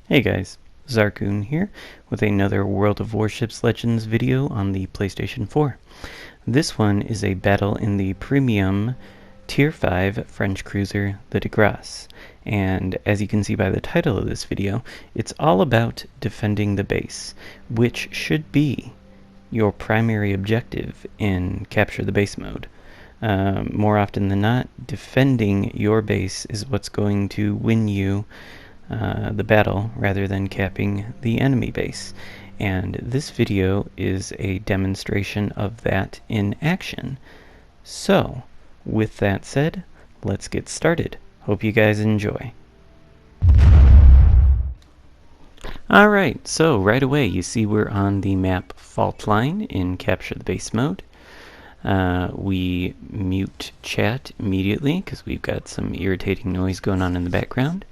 Hey guys, Xarkun here with another World of Warships Legends video on the PlayStation 4. This one is a battle in the premium Tier 5 French cruiser, the de Grasse. And as you can see by the title of this video, it's all about defending the base, which should be your primary objective in Capture the Base mode. More often than not, defending your base is what's going to win you the battle rather than capping the enemy base. And this video is a demonstration of that in action. So, with that said, let's get started. Hope you guys enjoy. Alright, so right away you see we're on the map Fault Line in Capture the Base mode. We mute chat immediately because we've got some irritating noise going on in the background.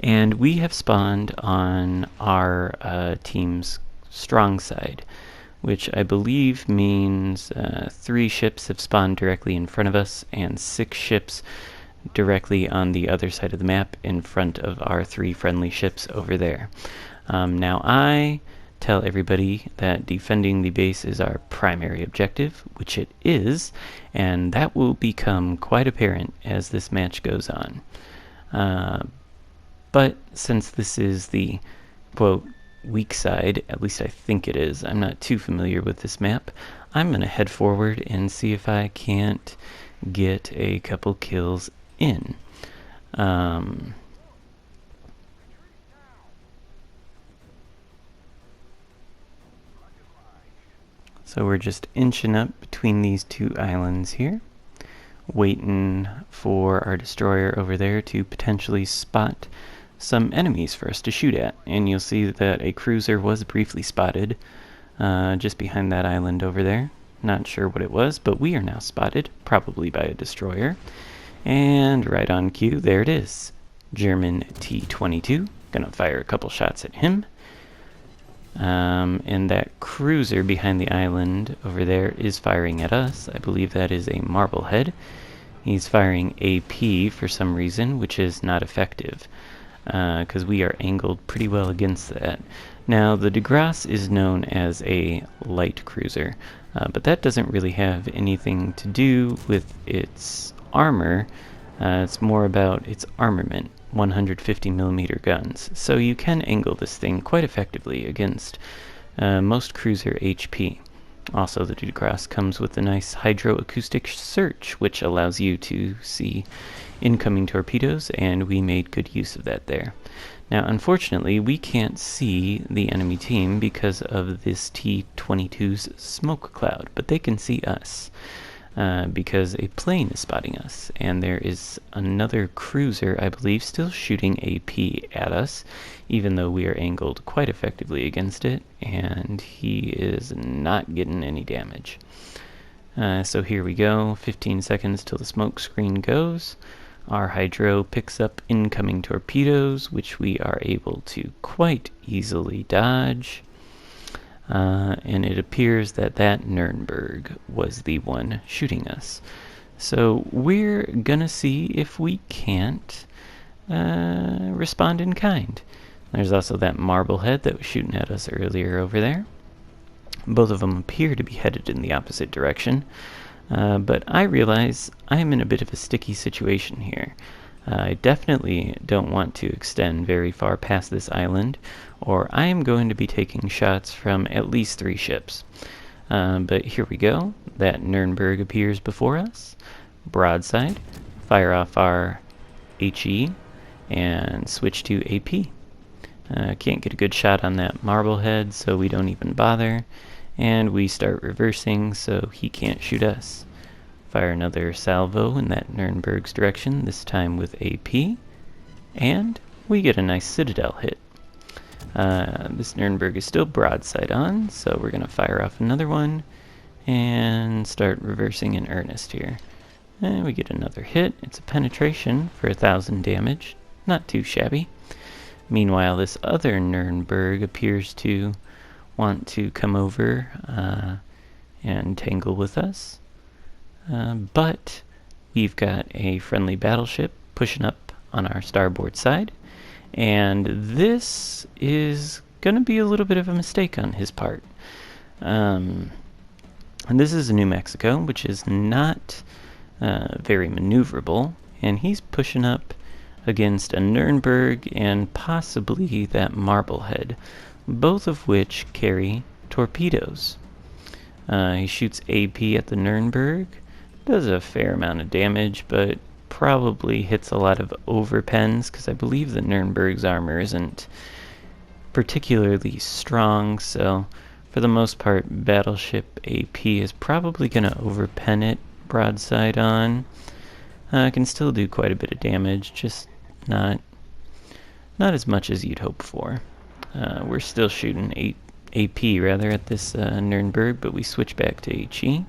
And we have spawned on our team's strong side, which I believe means 3 ships have spawned directly in front of us and 6 ships directly on the other side of the map in front of our 3 friendly ships over there. Now I tell everybody that defending the base is our primary objective, which it is, and that will become quite apparent as this match goes on. But since this is the, quote, weak side, at least I think it is, I'm not too familiar with this map, I'm going to head forward and see if I can't get a couple kills in. So we're just inching up between these 2 islands here, waiting for our destroyer over there to potentially spot some enemies for us to shoot at. And you'll see that a cruiser was briefly spotted just behind that island over there. Not sure what it was, but we are now spotted, probably by a destroyer. And right on cue, there it is. German T-22. Gonna fire a couple shots at him. And that cruiser behind the island over there is firing at us. I believe that is a Marblehead. He's firing AP for some reason, which is not effective, because we are angled pretty well against that. Now, the de Grasse is known as a light cruiser, but that doesn't really have anything to do with its armor. It's more about its armament, 150mm guns. So you can angle this thing quite effectively against most cruiser HP. Also, the de Grasse comes with a nice hydroacoustic search, which allows you to see incoming torpedoes, and we made good use of that there. Now, unfortunately, we can't see the enemy team because of this T-22's smoke cloud, but they can see us because a plane is spotting us, and there is another cruiser, I believe, still shooting AP at us, even though we are angled quite effectively against it, and he is not getting any damage. So here we go, 15 seconds till the smoke screen goes. Our hydro picks up incoming torpedoes, which we are able to quite easily dodge. And it appears that that Nuremberg was the one shooting us. So we're gonna see if we can't respond in kind. There's also that Marblehead that was shooting at us earlier over there. Both of them appear to be headed in the opposite direction. But I realize I'm in a bit of a sticky situation here. I definitely don't want to extend very far past this island, or I am going to be taking shots from at least 3 ships. But here we go. That Nuremberg appears before us. Broadside. Fire off our HE and switch to AP. Can't get a good shot on that Marblehead, so we don't even bother. And we start reversing, so he can't shoot us. Fire another salvo in that Nuremberg's direction, this time with AP. And we get a nice Citadel hit. This Nuremberg is still broadside on, so we're going to fire off another one and start reversing in earnest here. And we get another hit. It's a penetration for 1,000 damage. Not too shabby. Meanwhile, this other Nuremberg appears to want to come over and tangle with us. But we've got a friendly battleship pushing up on our starboard side, And this is going to be a little bit of a mistake on his part. And this is New Mexico, which is not very maneuverable, and he's pushing up against a Nuremberg and possibly that Marblehead, both of which carry torpedoes. He shoots AP at the Nuremberg, does a fair amount of damage, but probably hits a lot of overpens, because I believe the Nuremberg's armor isn't particularly strong, so for the most part, Battleship AP is probably going to overpen it broadside on. Can still do quite a bit of damage, just not as much as you'd hope for. We're still shooting AP rather at this Nuremberg, but we switch back to HE.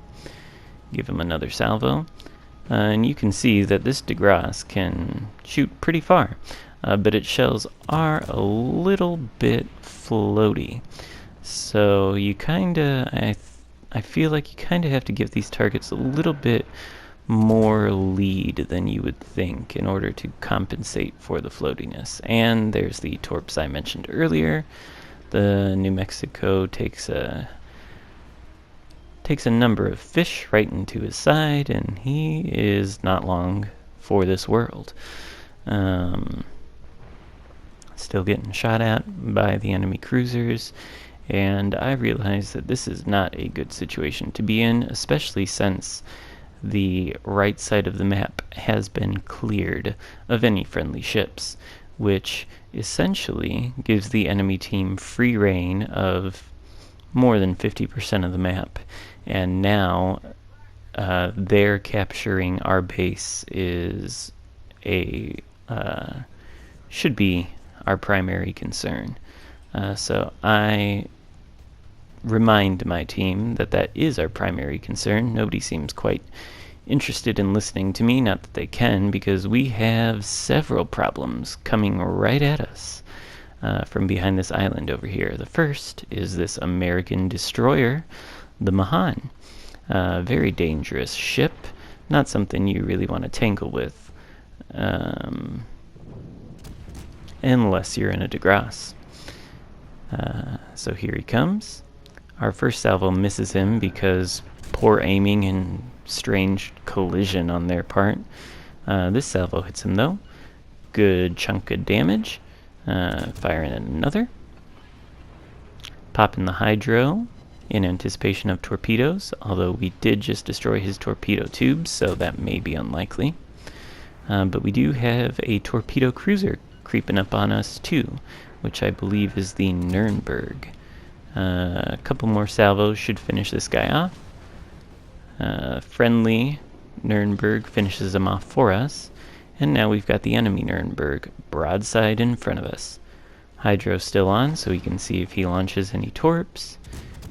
Give him another salvo. And you can see that this de Grasse can shoot pretty far, but its shells are a little bit floaty. So you kinda, I feel like you kinda have to give these targets a little bit more lead than you would think in order to compensate for the floatiness. And there's the torps I mentioned earlier. The New Mexico takes a number of fish right into his side, and he is not long for this world. Still getting shot at by the enemy cruisers, and I realize that this is not a good situation to be in, especially since the right side of the map has been cleared of any friendly ships, which essentially gives the enemy team free reign of more than 50% of the map. And now their capturing our base is should be our primary concern. So I remind my team that is our primary concern. Nobody seems quite interested in listening to me, not that they can, because we have several problems coming right at us from behind this island over here. The first is this American destroyer, the Mahan. Very dangerous ship, not something you really want to tangle with, unless you're in a de Grasse. So here he comes. Our first salvo misses him because poor aiming and strange collision on their part. This salvo hits him though. Good chunk of damage. Firing another. Popping the hydro in anticipation of torpedoes, although we did just destroy his torpedo tubes, so that may be unlikely. But we do have a torpedo cruiser creeping up on us too, which I believe is the Nuremberg. A couple more salvos should finish this guy off. Friendly Nuremberg finishes him off for us, and now we've got the enemy Nuremberg broadside in front of us. Hydro's still on, so we can see if he launches any torps,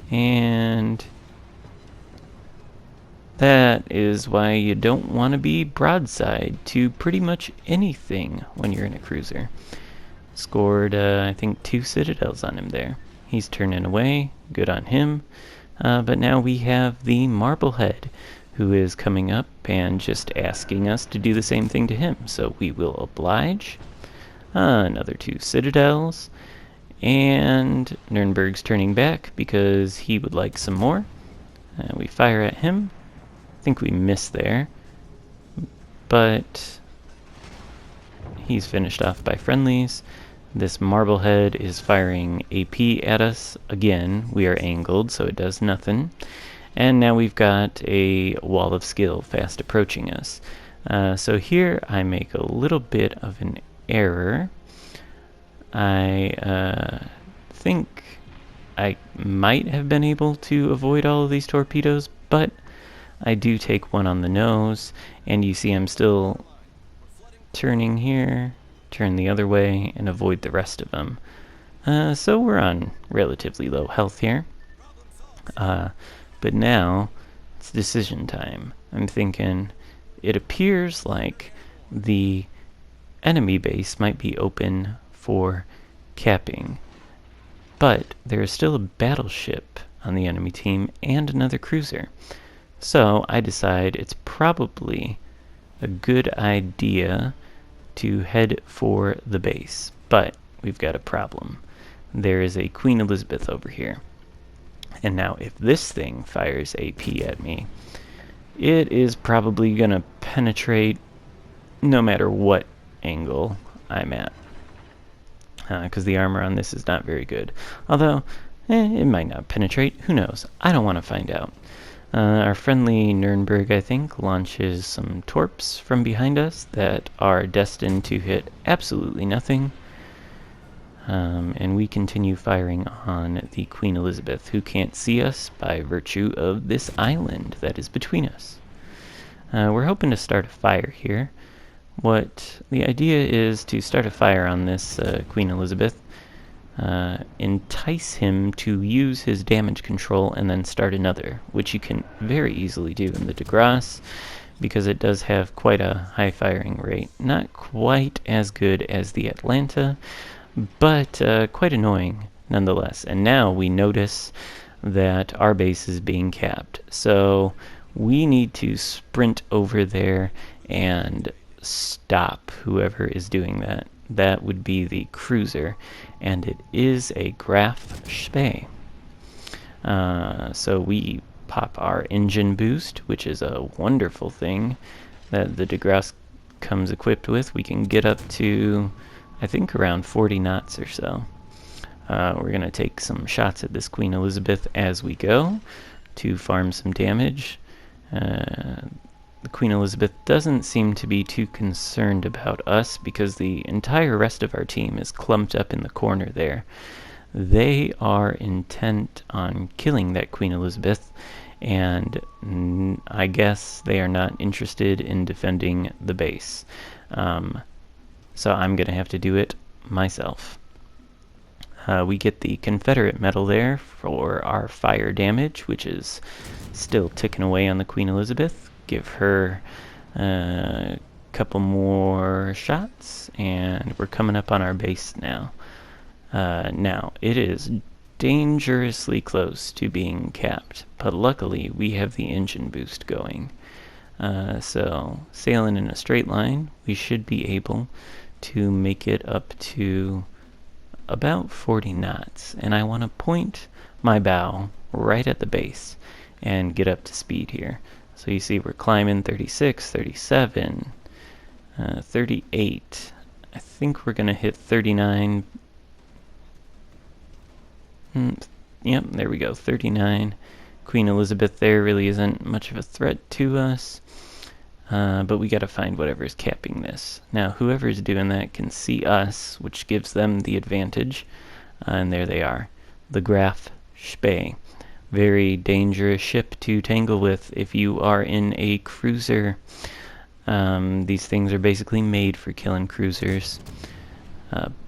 and that is why you don't want to be broadside to pretty much anything when you're in a cruiser. Scored, I think, 2 citadels on him there. He's turning away, good on him. But now we have the Marblehead, who is coming up and just asking us to do the same thing to him. So we will oblige. Another 2 citadels. And Nuremberg's turning back because he would like some more. We fire at him. I think we missed there. But he's finished off by friendlies. This Marblehead is firing AP at us. Again, we are angled, so it does nothing. And now we've got a wall of skill fast approaching us. So here I make a little bit of an error. I think I might have been able to avoid all of these torpedoes, but I do take one on the nose, and you see I'm still turning here, turn the other way, and avoid the rest of them. So we're on relatively low health here. But now it's decision time. I'm thinking it appears like the enemy base might be open for capping, but there is still a battleship on the enemy team and another cruiser. So I decide it's probably a good idea to head for the base. But we've got a problem. There is a Queen Elizabeth over here. And now if this thing fires AP at me, it is probably going to penetrate no matter what angle I'm at. Because the armor on this is not very good. Although, it might not penetrate. Who knows? I don't want to find out. Our friendly Nuremberg, I think, launches some torps from behind us that are destined to hit absolutely nothing. And we continue firing on the Queen Elizabeth, who can't see us by virtue of this island that is between us. We're hoping to start a fire here. The idea is to start a fire on this Queen Elizabeth, entice him to use his damage control and then start another, which you can very easily do in the de Grasse, because it does have quite a high firing rate. Not quite as good as the Atlanta, but quite annoying nonetheless. And now we notice that our base is being capped. So we need to sprint over there and stop whoever is doing that. That would be the cruiser, and it is a Graf Spee. So we pop our engine boost, which is a wonderful thing that the de Grasse comes equipped with. We can get up to, I think, around 40 knots or so. We're going to take some shots at this Queen Elizabeth as we go to farm some damage. The Queen Elizabeth doesn't seem to be too concerned about us because the entire rest of our team is clumped up in the corner there. They are intent on killing that Queen Elizabeth, and I guess they are not interested in defending the base. So I'm going to have to do it myself. We get the Confederate medal there for our fire damage, which is still ticking away on the Queen Elizabeth. Give her a couple more shots, and we're coming up on our base now. Now, it is dangerously close to being capped, but luckily we have the engine boost going. So, sailing in a straight line, we should be able to make it up to about 40 knots. And I want to point my bow right at the base and get up to speed here. So you see we're climbing 36, 37, 38. I think we're going to hit 39. Yep, there we go, 39. Queen Elizabeth there really isn't much of a threat to us. But we got to find whatever's capping this. Now, whoever's doing that can see us, which gives them the advantage. And there they are. The Graf Spee. Very dangerous ship to tangle with if you are in a cruiser. These things are basically made for killing cruisers.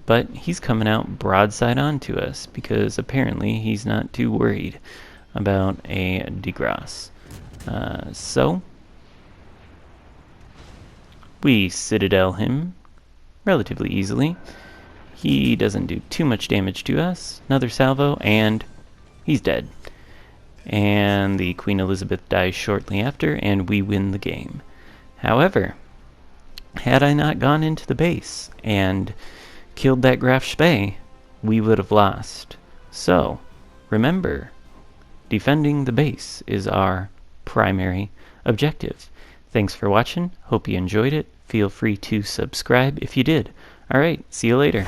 But he's coming out broadside onto us because apparently he's not too worried about a de Grasse. So we citadel him relatively easily. He doesn't do too much damage to us. Another salvo, and he's dead. And the Queen Elizabeth dies shortly after, and we win the game. However, had I not gone into the base and killed that Graf Spee, we would have lost. So, remember, defending the base is our primary objective. Thanks for watching. Hope you enjoyed it. Feel free to subscribe if you did. Alright, see you later.